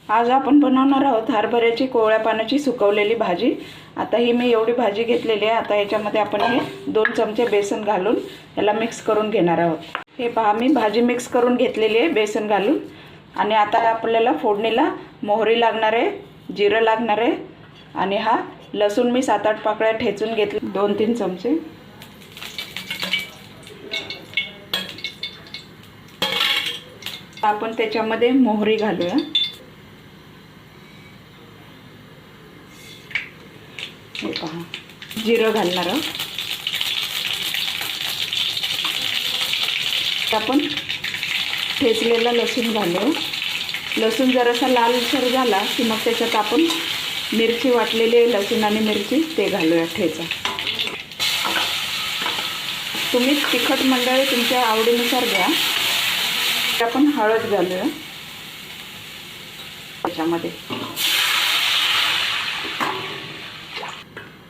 आज आपण बनवणार आहोत हरभऱ्याची कोवळ्या पानाची सुकवलेली भाजी। आता ही मी एवढी भाजी घेतलेली आहे। आता याच्यामध्ये आपण हे 2 चमचे बेसन घालून याला मिक्स करून घेणार आहोत। हे पहा मी भाजी मिक्स करून घेतलेली आहे बेसन घालून। आणि आता आपल्याला फोडणीला मोहरी लागणार आहे, जिरं लागणार आहे आणि हा लसूण मी 7-8 पाकळ्या ठेचून घेतले 2-3 चमचे। आपण त्याच्यामध्ये मोहरी घालूया। हे पहा जिरं घालणार आहोत। आपण ठेचलेला लसूण घालू। लसूण जरासा लालसर झाला की मग त्याच्यात आपण मिरची वाटलेली आहे, लसूण आणि मिरची ते घालूया ठेचा। तुम्ही तिखट मंडळी तुमच्या आवडीनुसार घ्या। आपण हळद घालूया त्याच्यामध्ये।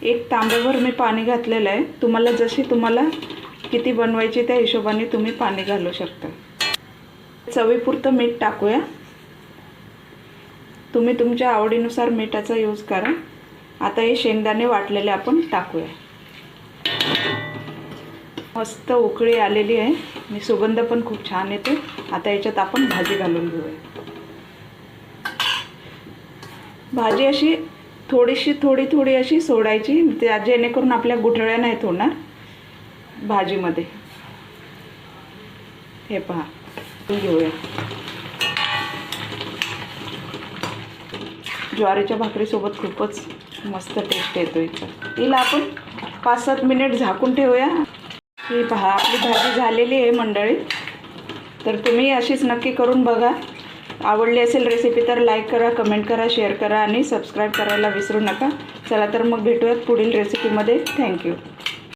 1 तांब्याभर मी पाणी घातलेलं आहे। तुम्हाला किती बनवायची त्या हिशोबाने तुम्ही पाणी घालू शकता। चवीपुरतं मीठ टाकूया। तुम्ही तुमच्या आवडीनुसार मिठाचा यूज करा। आता हे शेंगदाणे वाटलेले आपण टाकूया। मस्त उकळी आलेली आहे आणि सुगंध पण खूप छान येते। आता याच्यात आपण भाजी घालून घेऊया। भाजी अशी थोडी अशी सोडायची, जेणेकरून आपल्या गुठळ्या नाहीत होणार भाजीमध्ये। हे पहा घेऊया। ज्वारीच्या भाकरीसोबत खूपच मस्त टेस्ट येतो याचा। हिला आपण 5-7 मिनिट झाकून ठेवूया। ही पहा आपली भाजी झालेली आहे मंडळी। तर तुम्ही अशीच नक्की करून बघा। आवडली असेल रेसिपी तर लाईक करा, कमेंट करा, शेअर करा आणि सबस्क्राईब करायला विसरू नका। चला तर मग भेटूयात पुढील रेसिपीमध्ये। थँक्यू।